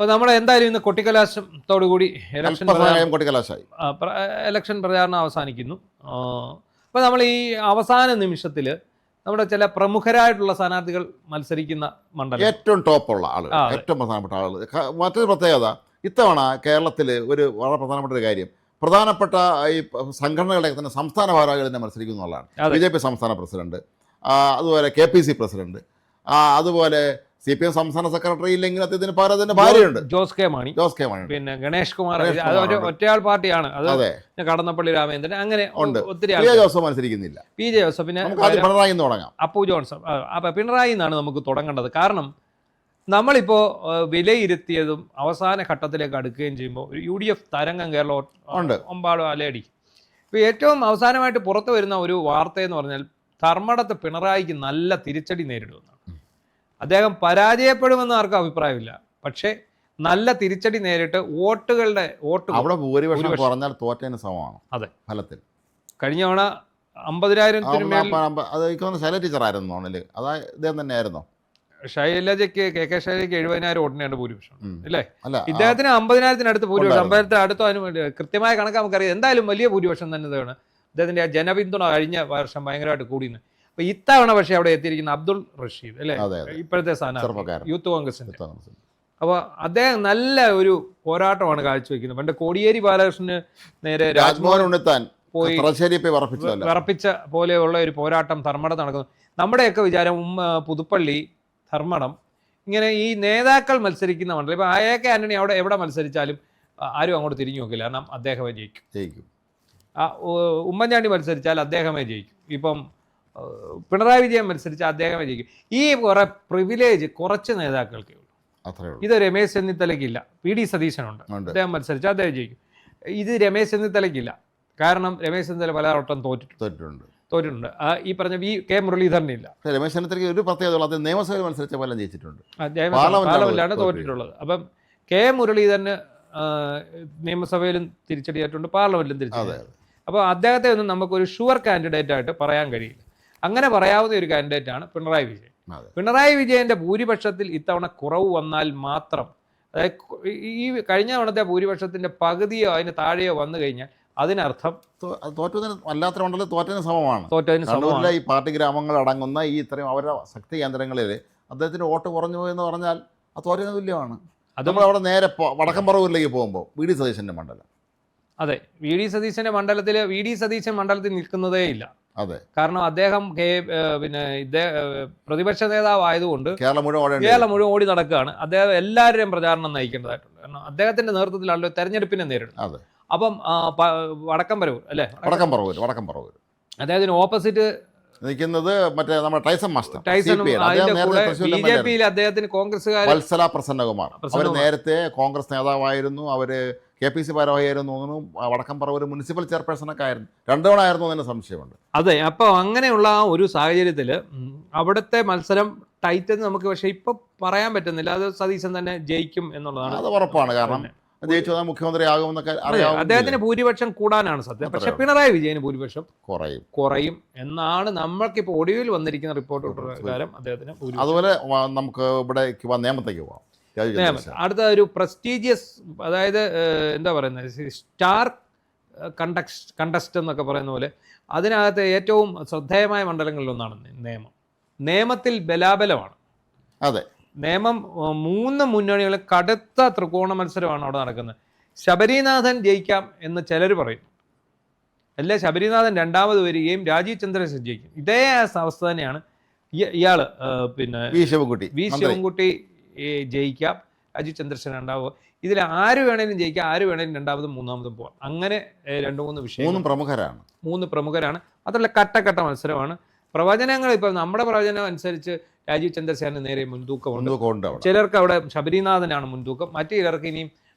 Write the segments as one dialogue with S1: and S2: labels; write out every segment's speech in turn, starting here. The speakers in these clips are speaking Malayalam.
S1: അപ്പോൾ നമ്മൾ എന്തായാലും ഇന്ന് കൊട്ടിക്കലാശത്തോടുകൂടി ഇലക്ഷൻ പ്രചാരണം അവസാനിക്കുന്നു. അപ്പോൾ നമ്മൾ ഈ അവസാന നിമിഷത്തിൽ നമ്മുടെ ചില പ്രമുഖരായിട്ടുള്ള സ്ഥാനാർത്ഥികൾ മത്സരിക്കുന്ന മണ്ഡലം,
S2: ഏറ്റവും ടോപ്പുള്ള ആളുകൾ, ഏറ്റവും പ്രധാനപ്പെട്ട ആളുകൾ. മറ്റൊരു പ്രത്യേകത, ഇത്തവണ കേരളത്തിൽ ഒരു വളരെ പ്രധാനപ്പെട്ട ഒരു കാര്യം, പ്രധാനപ്പെട്ട ഈ സംഘടനകളുടെ തന്നെ സംസ്ഥാന ഭാരവാഹികൾ തന്നെ മത്സരിക്കുന്നു എന്നുള്ളതാണ്. BJP സംസ്ഥാന പ്രസിഡന്റ്, അതുപോലെ KPC പ്രസിഡന്റ്, അതുപോലെ CPM സംസ്ഥാന സെക്രട്ടറി ഇല്ലെങ്കിൽ അദ്ദേഹത്തിന് പകരം ഭാര്യയുണ്ട്, ജോസ് കെ മാണി,
S1: പിന്നെ ഗണേഷ് കുമാർ, ഒറ്റയാൾ പാർട്ടിയാണ് അത്, കടന്നപ്പള്ളി രാമേന്ദ്രൻ, അങ്ങനെ ഒത്തിരി
S2: ജോസഫ് മത്സരിക്കുന്നില്ല.
S1: PJ ജോസഫിന്
S2: പിണറായി തുടങ്ങാം,
S1: അപ്പു ജോൺസൺ. അപ്പൊ പിണറായി എന്നാണ് നമുക്ക് തുടങ്ങേണ്ടത്. കാരണം നമ്മളിപ്പോൾ വിലയിരുത്തിയതും അവസാന ഘട്ടത്തിലേക്ക് അടുക്കുകയും ചെയ്യുമ്പോൾ ഒരു UDF തരംഗം കേരളം ഒമ്പാടും അലയടി. ഇപ്പോൾ ഏറ്റവും അവസാനമായിട്ട് പുറത്തു വരുന്ന ഒരു വാർത്തയെന്ന് പറഞ്ഞാൽ ധർമ്മടത്ത് പിണറായിക്ക് നല്ല തിരിച്ചടി നേരിടുമെന്നാണ്. അദ്ദേഹം പരാജയപ്പെടുമെന്ന് ആർക്കും അഭിപ്രായമില്ല, പക്ഷേ നല്ല തിരിച്ചടി നേരിട്ട് വോട്ട്
S2: അവിടെ ഭൂരിപക്ഷം പറഞ്ഞാൽ തോറ്റതിന് സമമാണ്.
S1: അതെ,
S2: ഫലത്തിൽ
S1: കഴിഞ്ഞ തവണ 50,000
S2: അത് ശൈല ടീച്ചറായിരുന്നു, അതായത് ഇദ്ദേഹം തന്നെയായിരുന്നോ?
S1: ശൈലജയ്ക്ക് KK ശൈലജയ്ക്ക് 70,000 വോട്ടിനാണ് ഭൂരിപക്ഷം അല്ലേ? ഇദ്ദേഹത്തിന് 50,000-അടുത്ത് ഭൂരിപക്ഷം. 50,000-അടുത്ത് കൃത്യമായ കണക്ക് നമുക്കറിയാം. എന്തായാലും വലിയ ഭൂരിപക്ഷം തന്നെയാണ്. അദ്ദേഹത്തിന്റെ ജനപിന്തുണ കഴിഞ്ഞ വർഷം ഭയങ്കരമായിട്ട് കൂടിയെന്ന്. അപ്പൊ ഇത്തവണ പക്ഷേ അവിടെ എത്തിയിരിക്കുന്ന അബ്ദുൾ റഷീദ് അല്ലേ, ഇപ്പോഴത്തെ സ്ഥാനാർത്ഥി യൂത്ത് കോൺഗ്രസിന്റെ. അപ്പോൾ അദ്ദേഹം നല്ല ഒരു പോരാട്ടമാണ് കാഴ്ചവെക്കുന്നത്. പണ്ട് കോടിയേരി ബാലകൃഷ്ണന് നേരെ രാജ്മോഹൻ ഉണ്ണിത്താൻ പോയി വിറപ്പിച്ച പോലെയുള്ള ഒരു പോരാട്ടം ധർമ്മടം നടക്കുന്നു. നമ്മുടെയൊക്കെ വിചാരം പുതുപ്പള്ളി, ധർമ്മടം, ഇങ്ങനെ ഈ നേതാക്കൾ മത്സരിക്കുന്ന മണ്ഡലം. ഇപ്പം A.K. ആന്റണി അവിടെ എവിടെ മത്സരിച്ചാലും ആരും അങ്ങോട്ട് തിരിഞ്ഞു നോക്കില്ല, കാരണം അദ്ദേഹമേ ജയിക്കും. ഉമ്മൻചാണ്ടി മത്സരിച്ചാൽ അദ്ദേഹമേ ജയിക്കും. ഇപ്പം പിണറായി വിജയൻ മത്സരിച്ചാൽ അദ്ദേഹമേ ജയിക്കും. ഈ കുറെ പ്രിവിലേജ് കുറച്ച് നേതാക്കൾക്കേ ഉള്ളൂ. ഇത് രമേശ് ചെന്നിത്തലയ്ക്കില്ല. PD സതീശനുണ്ട്, അദ്ദേഹം മത്സരിച്ചാൽ അദ്ദേഹം ജയിക്കും. ഇത് രമേശ് ചെന്നിത്തലയ്ക്കില്ല. കാരണം രമേശ് ചെന്നിത്തല പലവട്ടം തോറ്റിട്ടുണ്ട്. ഈ പറഞ്ഞ K. മുരളീധരനില്ല.
S2: രമേശ് ചെന്നിത്തലയ്ക്ക് ഒരു പ്രത്യേകത, നിയമസഭയിൽ മത്സരിച്ച പോലെ ജയിച്ചിട്ടുണ്ട്,
S1: പാർലമെന്റിലാണ് തോറ്റിട്ടുള്ളത്. അപ്പം K. മുരളീധരന് നിയമസഭയിലും തിരിച്ചടിയായിട്ടുണ്ട്, പാർലമെന്റിലും തിരിച്ചടിയായിട്ടുണ്ട്. അപ്പോൾ അദ്ദേഹത്തെ ഒന്നും നമുക്കൊരു ഷുവർ കാൻഡിഡേറ്റ് ആയിട്ട് പറയാൻ കഴിയില്ല. അങ്ങനെ പറയാവുന്ന ഒരു കാൻഡിഡേറ്റാണ് പിണറായി വിജയൻ. പിണറായി വിജയന്റെ ഭൂരിപക്ഷത്തിൽ ഇത്തവണ കുറവ് വന്നാൽ മാത്രം, അതായത് ഈ കഴിഞ്ഞ തവണത്തെ ഭൂരിപക്ഷത്തിന്റെ പകുതിയോ അതിന് താഴെയോ വന്നു കഴിഞ്ഞാൽ അതിനർത്ഥം
S2: വല്ലാത്ത മണ്ഡലം തോറ്റതിന് സമമാണ്. ഈ പാർട്ടി ഗ്രാമങ്ങൾ അടങ്ങുന്ന ഈ ഇത്രയും അവരുടെ ശക്തി കേന്ദ്രങ്ങളിൽ അദ്ദേഹത്തിന് വോട്ട് കുറഞ്ഞു പോയെന്ന് പറഞ്ഞാൽ അത് തോറ്റതിന് തുല്യമാണ്. നമ്മൾ അവിടെ നേരെ വടക്കം പറവൂരിലേക്ക് പോകുമ്പോൾ VD സതീശന്റെ മണ്ഡലം.
S1: അതെ, VD സതീശന്റെ മണ്ഡലത്തിൽ VD സതീശൻ മണ്ഡലത്തിൽ നിൽക്കുന്നതേ ഇല്ല.
S2: അതെ,
S1: കാരണം അദ്ദേഹം പിന്നെ പ്രതിപക്ഷ നേതാവായതുകൊണ്ട് കേരളം മുഴുവൻ ഓടി നടക്കുകയാണ്. അദ്ദേഹം എല്ലാവരുടെയും പ്രചാരണം നയിക്കേണ്ടതായിട്ടുണ്ട്. കാരണം അദ്ദേഹത്തിന്റെ നേതൃത്വത്തിലാണല്ലോ തെരഞ്ഞെടുപ്പിനെ നേരിടുന്നത്. അപ്പം വടക്കം പറവൂർ അല്ലേ, വടക്കം പറവൂർ അദ്ദേഹത്തിന് ഓപ്പോസിറ്റ്
S2: നിൽക്കുന്നത് മറ്റേ നമ്മുടെ ടൈസൺ മാസ്റ്റർ.
S1: BJPയിൽ അദ്ദേഹത്തിന് കോൺഗ്രസ്സുകാർ
S2: വത്സല പ്രസന്നകുമാർ, അവർ നേരത്തെ കോൺഗ്രസ് നേതാവായിരുന്നു, അവര് KPC ഭാരവാഹിയായിരുന്നു തോന്നുന്നു, വടക്കം പറവൂർ മുനിസിപ്പൽ ചെയർപേഴ്സണൊക്കെ ആയിരുന്നു, 2 തവണ ആയിരുന്നു എന്നതിന് സംശയമുണ്ട്.
S1: അതെ, അപ്പോൾ അങ്ങനെയുള്ള ഒരു സാഹചര്യത്തിൽ അവിടുത്തെ മത്സരം ടൈറ്റ് എന്ന് നമുക്ക് പക്ഷേ ഇപ്പം പറയാൻ പറ്റുന്നില്ല. അത് സതീശൻ തന്നെ ജയിക്കും എന്നുള്ളതാണ്,
S2: അത് ഉറപ്പാണ്. കാരണം ജയിച്ചു മുഖ്യമന്ത്രി ആകുമെന്നൊക്കെ അറിയാം.
S1: അദ്ദേഹത്തിന് ഭൂരിപക്ഷം കൂടാനാണ് സത്യം, പക്ഷെ പിണറായി വിജയന് ഭൂരിപക്ഷം കുറയും എന്നാണ് നമ്മൾക്കിപ്പോൾ ഒടുവിൽ വന്നിരിക്കുന്ന റിപ്പോർട്ട് പ്രകാരം അദ്ദേഹത്തിന്. അതുപോലെ
S2: നമുക്ക് ഇവിടെ നിയമത്തേക്ക് പോവാം.
S1: അടുത്ത ഒരു പ്രസ്റ്റീജിയസ്, അതായത് എന്താ പറയുന്നത്, സ്റ്റാർ കണ്ടസ്റ്റ് എന്നൊക്കെ പറയുന്ന പോലെ അതിനകത്ത് ഏറ്റവും ശ്രദ്ധേയമായ മണ്ഡലങ്ങളിലൊന്നാണ് നിയമത്തിൽ ബലാബലമാണ്.
S2: അതെ,
S1: നിയമം 3 മുന്നണികളും കടുത്ത ത്രികോണ മത്സരമാണ് അവിടെ നടക്കുന്നത്. ശബരിനാഥൻ ജയിക്കാം എന്ന് ചിലർ പറയും, അല്ലെ ശബരിനാഥൻ രണ്ടാമത് വരികയും രാജീവ് ചന്ദ്രശേഖരൻ ജയിക്കും. ഇതേ അവസ്ഥ തന്നെയാണ് ഇയാള് പിന്നെ
S2: വി
S1: ശിവൻകുട്ടി ജയിക്കാം, രാജീവ് ചന്ദ്രശേഖരൻ രണ്ടാമത്. ഇതിൽ ആര് വേണേലും ജയിക്കാം, ആര് വേണേലും രണ്ടാമതും മൂന്നാമതും പോവാം. അങ്ങനെ 2-3 വിഷയം, 3 പ്രമുഖരാണ്. അതല്ല കട്ടക്കട്ട മത്സരമാണ്. പ്രവചനങ്ങൾ ഇപ്പോൾ നമ്മുടെ പ്രവചനം അനുസരിച്ച് രാജീവ് ചന്ദ്രശേഖരന് നേരെ മുൻതൂക്കമുണ്ട്. ചിലർക്ക് അവിടെ ശബരിനാഥനാണ് മുൻതൂക്കം, മറ്റു ചിലർക്ക് ഇനിയും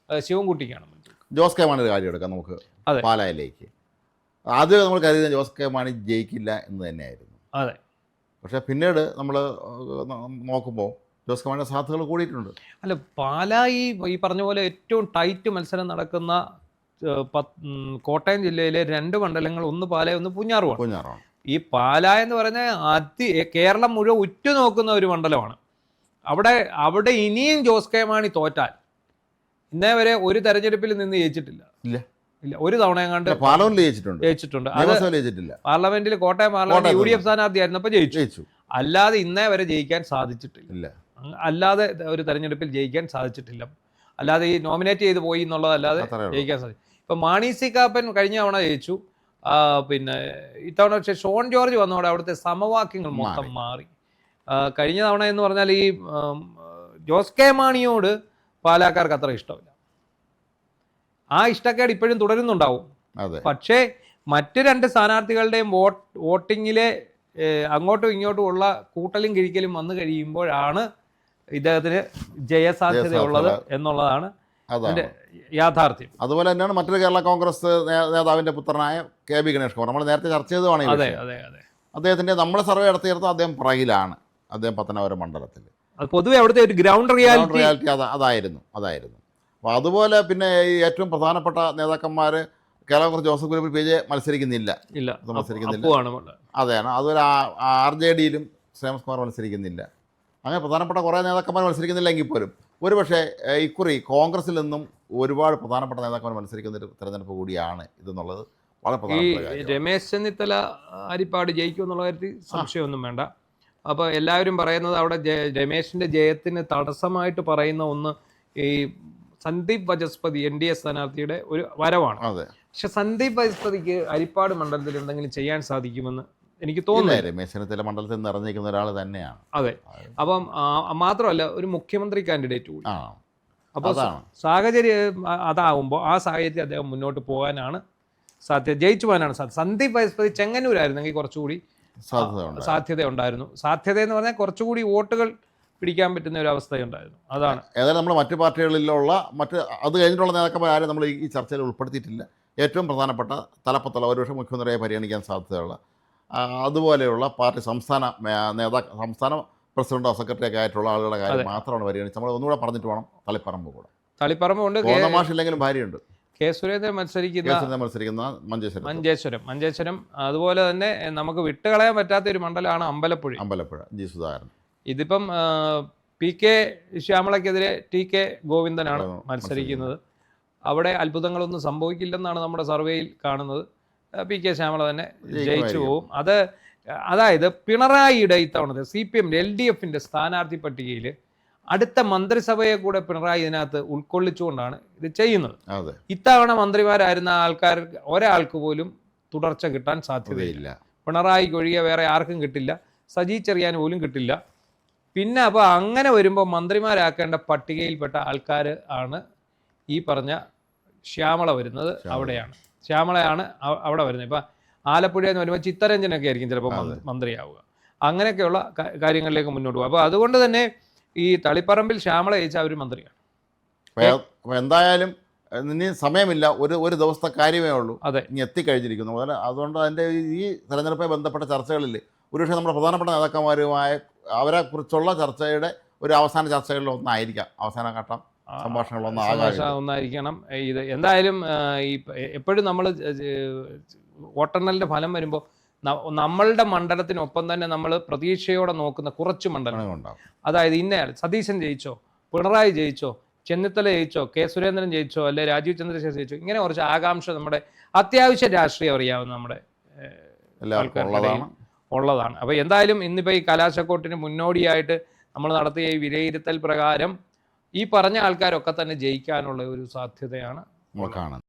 S1: ശിവൻകുട്ടിക്കാണ് മുൻതൂക്കം.
S2: ജോസ് കെ മാണിയുടെ കാര്യം എടുക്കാം നമുക്ക്. പാലായിലേക്ക് ആദ്യം നമ്മൾ കരുതുന്ന ജോസ് കെ മാണി ജയിക്കില്ല എന്ന് തന്നെയായിരുന്നു.
S1: അതെ,
S2: പക്ഷെ പിന്നീട് നമ്മൾ നോക്കുമ്പോൾ ജോസ് കെ മാണിയുടെ സാധ്യതകൾ കൂടിയിട്ടുണ്ട്.
S1: അല്ല, പാലായി ഈ പറഞ്ഞ പോലെ ഏറ്റവും ടൈറ്റ് മത്സരം നടക്കുന്ന കോട്ടയം ജില്ലയിലെ 2 മണ്ഡലങ്ങൾ, ഒന്ന് പാലായി ഒന്ന് പൂഞ്ഞാറുമാണ്. ഈ പാലാ എന്ന് പറഞ്ഞാൽ കേരളം മുഴുവൻ ഉറ്റുനോക്കുന്ന ഒരു മണ്ഡലമാണ്. അവിടെ ഇനിയും ജോസ് കെ മാണി തോറ്റാൽ ഇന്നേ വരെ ഒരു തെരഞ്ഞെടുപ്പിൽ നിന്ന് ജയിച്ചിട്ടില്ല.
S2: ഇല്ല,
S1: ഒരു തവണ എങ്ങാണ്ട്
S2: പാർലമെന്റിൽ ജയിച്ചിട്ടുണ്ട്.
S1: പാർലമെന്റിൽ കോട്ടയം പാർലമെന്റ് UDF സ്ഥാനാർത്ഥി ആയിരുന്നപ്പോൾ ജയിച്ചു. അല്ലാതെ ഇന്നേ വരെ ജയിക്കാൻ സാധിച്ചിട്ടില്ല. അല്ലാതെ ഒരു തെരഞ്ഞെടുപ്പിൽ ജയിക്കാൻ സാധിച്ചിട്ടില്ല. അല്ലാതെ ഈ നോമിനേറ്റ് ചെയ്ത് പോയി എന്നുള്ളതല്ലാതെ ജയിക്കാൻ സാധിച്ചു. ഇപ്പൊ മാണി സി കാപ്പൻ കഴിഞ്ഞ തവണ ജയിച്ചു. പിന്നെ ഇത്തവണ പക്ഷേ ഷോൺ ജോർജ് വന്നതോടെ അവിടുത്തെ സമവാക്യങ്ങൾ മൊത്തം മാറി. കഴിഞ്ഞ തവണ എന്ന് പറഞ്ഞാൽ ഈ ജോസ് കെ മാണിയോട് പാലക്കാർക്ക് അത്ര ഇഷ്ടമില്ല. ആ ഇഷ്ടക്കേട് ഇപ്പോഴും തുടരുന്നുണ്ടാവും. പക്ഷേ മറ്റ് രണ്ട് സ്ഥാനാർത്ഥികളുടെയും വോട്ടിങ്ങിലെ അങ്ങോട്ടും ഇങ്ങോട്ടും ഉള്ള കൂട്ടലും കിഴിക്കലും വന്നു കഴിയുമ്പോഴാണ് ഇദ്ദേഹത്തിന് ജയസാധ്യതയുള്ളത് എന്നുള്ളതാണ് അതിന്റെ യാഥാർത്ഥ്യം.
S2: അതുപോലെ തന്നെയാണ് മറ്റൊരു കേരള കോൺഗ്രസ് നേതാവിന്റെ പുത്രനായ KB ഗണേഷ് കുമാർ. നമ്മൾ നേരത്തെ ചർച്ച ചെയ്തതാണ്. അദ്ദേഹത്തിന്റെ നമ്മൾ സർവേ നടത്തിയെടുത്ത അദ്ദേഹം പുറകിലാണ്. അദ്ദേഹം പത്തനാപുരം മണ്ഡലത്തിൽ
S1: പൊതുവെ അവിടുത്തെ ഒരു ഗ്രൗണ്ട് റിയാലിറ്റി
S2: അതായിരുന്നു. അപ്പോൾ അതുപോലെ പിന്നെ ഈ ഏറ്റവും പ്രധാനപ്പെട്ട നേതാക്കന്മാർ കേരള കോൺഗ്രസ് ജോസഫ് ഗ്രൂപ്പിൽ PJ മത്സരിക്കുന്നില്ല. അതെയാണ്. അതുപോലെ RJDയിലും ശ്രേയംസ് കുമാർ മത്സരിക്കുന്നില്ല. അങ്ങനെ പ്രധാനപ്പെട്ട കുറേ നേതാക്കന്മാർ മത്സരിക്കുന്നില്ല എങ്കിൽ പോലും ഒരുപക്ഷെ ഇക്കുറി കോൺഗ്രസിൽ നിന്നും ഒരുപാട് പ്രധാനപ്പെട്ട നേതാക്കന്മാർ മത്സരിക്കുന്ന ഒരു തെരഞ്ഞെടുപ്പ് കൂടിയാണ് ഇതെന്നുള്ളത് വളരെ പ്രധാനപ്പെട്ട.
S1: രമേശ് ചെന്നിത്തല ഹരിപ്പാട് ജയിക്കും എന്നുള്ള കാര്യത്തിൽ സംശയമൊന്നും വേണ്ട. അപ്പോൾ എല്ലാവരും പറയുന്നത് അവിടെ രമേശിന്റെ ജയത്തിന് തടസ്സമായിട്ട് പറയുന്ന ഒന്ന് ഈ സന്ദീപ് വചസ്പതി NDA സ്ഥാനാർത്ഥിയുടെ ഒരു വരവാണ്. പക്ഷെ സന്ദീപ് വചസ്പതിക്ക് ഹരിപ്പാട് മണ്ഡലത്തിൽ എന്തെങ്കിലും ചെയ്യാൻ സാധിക്കുമെന്ന് എനിക്ക് തോന്നുന്നു.
S2: രമേശ് ചെന്നിത്തല മണ്ഡലത്തിൽ നിറഞ്ഞിരിക്കുന്ന ഒരാൾ തന്നെയാണ്.
S1: അതെ. അപ്പം മാത്രമല്ല ഒരു മുഖ്യമന്ത്രി കാൻഡിഡേറ്റ് കൂടി. അപ്പോൾ സാഹചര്യം അതാവുമ്പോൾ ആ സാഹചര്യത്തിൽ അദ്ദേഹം മുന്നോട്ട് പോകാനാണ് സാധ്യത, ജയിച്ചു പോകാനാണ് സാധ്യത. സന്ദീപ് വചസ്പതി ചെങ്ങന്നൂരായിരുന്നെങ്കിൽ കുറച്ചുകൂടി സാധ്യത ഉണ്ടായിരുന്നു. സാധ്യത എന്ന് പറഞ്ഞാൽ കുറച്ചുകൂടി വോട്ടുകൾ പിടിക്കാൻ പറ്റുന്ന ഒരു അവസ്ഥയുണ്ടായിരുന്നു. അതാണ്.
S2: ഏതായാലും നമ്മൾ മറ്റു പാർട്ടികളിലുള്ള അത് കഴിഞ്ഞിട്ടുള്ള നേതാക്കന്മാരും നമ്മൾ ഈ ചർച്ചയിൽ ഉൾപ്പെടുത്തിയിട്ടില്ല. ഏറ്റവും പ്രധാനപ്പെട്ട തലപ്പത്തുള്ള ഒരുപക്ഷെ മുഖ്യമന്ത്രിയെ പരിഗണിക്കാൻ സാധ്യതയുള്ള അതുപോലെയുള്ള പാർട്ടി സംസ്ഥാന പ്രസിഡന്റോ സെക്രട്ടറിയൊക്കെ ആയിട്ടുള്ള ആളുകളുടെ കാര്യം മാത്രമാണ് പരിഗണിച്ച് നമ്മൾ ഒന്നുകൂടെ പറഞ്ഞിട്ട് വേണം.
S1: തളിപ്പറമ്പുണ്ട്,
S2: ഇല്ലെങ്കിലും ഭാര്യയുണ്ട്.
S1: കെ സുരേന്ദ്രൻ
S2: മത്സരിക്കുന്ന
S1: മഞ്ചേശ്വരം. അതുപോലെ തന്നെ നമുക്ക് വിട്ടുകളയാൻ പറ്റാത്ത ഒരു മണ്ഡലമാണ് അമ്പലപ്പുഴ.
S2: G സുധാകരൻ.
S1: ഇതിപ്പം PK ശ്യാമളയ്ക്കെതിരെ TK ഗോവിന്ദനാണ് മത്സരിക്കുന്നത്. അവിടെ അത്ഭുതങ്ങളൊന്നും സംഭവിക്കില്ലെന്നാണ് നമ്മുടെ സർവേയിൽ കാണുന്നത്. PK ശ്യാമള തന്നെ ജയിച്ചു പോവും. അതായത് പിണറായിയുടെ ഇത്തവണത്തെ CPM LDFന്റെ സ്ഥാനാർത്ഥി പട്ടികയിൽ അടുത്ത മന്ത്രിസഭയെ കൂടെ പിണറായി ഇതിനകത്ത് ഉൾക്കൊള്ളിച്ചുകൊണ്ടാണ് ഇത് ചെയ്യുന്നത്. ഇത്തവണ മന്ത്രിമാരായിരുന്ന ഒരാൾക്ക് പോലും തുടർച്ച കിട്ടാൻ സാധ്യതയില്ല. പിണറായിക്ക് ഒഴികെ വേറെ ആർക്കും കിട്ടില്ല. സജി ചെറിയാൻ പോലും കിട്ടില്ല. പിന്നെ അപ്പോൾ അങ്ങനെ വരുമ്പോൾ മന്ത്രിമാരാക്കേണ്ട പട്ടികയിൽപ്പെട്ട ആൾക്കാർ ആണ് ഈ പറഞ്ഞ ശ്യാമള വരുന്നത്. ശ്യാമളയാണ് അവിടെ വരുന്നത്. ഇപ്പം ആലപ്പുഴ എന്ന് വരുമ്പോൾ ചിത്തരഞ്ജനൊക്കെ ആയിരിക്കും ചിലപ്പോൾ മന്ത്രിയാവുക. അങ്ങനെയൊക്കെയുള്ള കാര്യങ്ങളിലേക്ക് മുന്നോട്ട് പോകും. അപ്പോൾ അതുകൊണ്ട് തന്നെ ഈ തളിപ്പറമ്പിൽ ശ്യാമള ജയിച്ച അവർ മന്ത്രിയാണ്.
S2: അപ്പോൾ എന്തായാലും ഇനി സമയമില്ല, ഒരു ദിവസത്തെ കാര്യമേ ഉള്ളൂ. ഇനി എത്തിക്കഴിഞ്ഞിരിക്കുന്നു. അതുകൊണ്ട് അതിൻ്റെ ഈ തെരഞ്ഞെടുപ്പുമായി ബന്ധപ്പെട്ട ചർച്ചകളിൽ ഒരുപക്ഷെ നമ്മുടെ പ്രധാനപ്പെട്ട നേതാക്കന്മാരുമായ അവരെക്കുറിച്ചുള്ള ചർച്ചയുടെ ഒരു അവസാന ചർച്ചകളിൽ ഒന്നായിരിക്കാം, അവസാന ഘട്ടം
S1: ഒന്നായിരിക്കണം ഇത്. എന്തായാലും ഈ എപ്പോഴും നമ്മൾ വോട്ടെണ്ണലിൻ്റെ ഫലം വരുമ്പോൾ നമ്മളുടെ മണ്ഡലത്തിനൊപ്പം തന്നെ നമ്മൾ പ്രതീക്ഷയോടെ നോക്കുന്ന കുറച്ച് മണ്ഡലങ്ങളുണ്ടാവും. അതായത് ഇന്നയാൾ സതീശൻ ജയിച്ചോ, പിണറായി ജയിച്ചോ, ചെന്നിത്തല ജയിച്ചോ, കെ സുരേന്ദ്രൻ ജയിച്ചോ, അല്ലെ രാജീവ് ചന്ദ്രശേഖർ ജയിച്ചോ, ഇങ്ങനെ കുറച്ച് ആകാംക്ഷ നമ്മുടെ അത്യാവശ്യ രാഷ്ട്രീയം അറിയാവുന്ന നമ്മുടെ ഉള്ളതാണ്. അപ്പോൾ എന്തായാലും ഇന്നിപ്പോൾ ഈ കലാശക്കോട്ടിന് മുന്നോടിയായിട്ട് നമ്മൾ നടത്തിയ ഈ വിലയിരുത്തൽ പ്രകാരം ഈ പറഞ്ഞ ആൾക്കാരൊക്കെ തന്നെ ജയിക്കാനുള്ള ഒരു സാധ്യതയാണ് കാണുന്നത്.